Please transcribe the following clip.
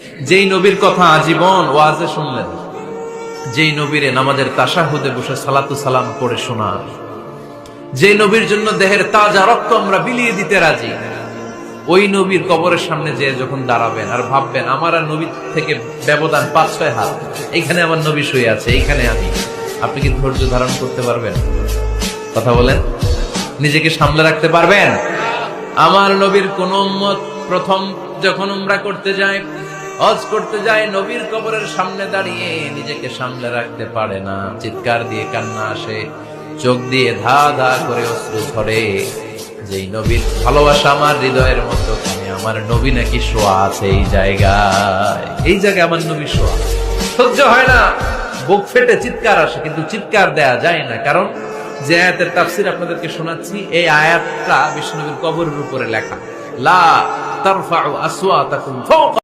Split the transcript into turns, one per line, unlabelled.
যেই নবীর কথা আজীবন ওয়াজে শুনলেন, যেই নবীরে নামাজের তাশাহুদে বসে সালাতু সালাম পড়ে শোনা, যে নবীর জন্য দেহের তাজা রক্ত আমরা বিলিয়ে দিতে রাজি, ওই নবীর কবরের সামনে যে যখন দাঁড়াবেন আর ভাববেন আমার আর নবী থেকে ব্যবধান 5-6 হাত, এইখানে আমার নবী শুয়ে আছে, এইখানে আমি, আপনি কি ধৈর্য ধারণ করতে পারবেন? কথা বলেন, নিজেকে সামলে রাখতে পারবেন? আমার নবীর কোন উম্মত প্রথম যখন উমরা করতে যায়, হজ করতে যায়, নবীর কবরের সামনে দাঁড়িয়ে নিজেকে সামলে রাখতে পারে না, চিৎকার দিয়ে কান্না আসে, চোখ দিয়ে ধা ধা করে অশ্রু ঝরে। যেই নবীর ভালোবাসা আমার হৃদয়ের মতো, আমার নবী নাকি শোয়া আছে এই জায়গায়, এই জায়গায় আমার নবী শোয়া। সহ্য হয় না, বুক ফেটে চিৎকার আসে, কিন্তু চিৎকার দেয়া যায় না। কারণ যে আয়াতের তাফসীর আপনাদেরকে শোনাচ্ছি, এই আয়াতটা বিষ্ণু নবীর কবরের উপরে লেখা, লা তারফাউ আসওয়াতাকুম ফাওকা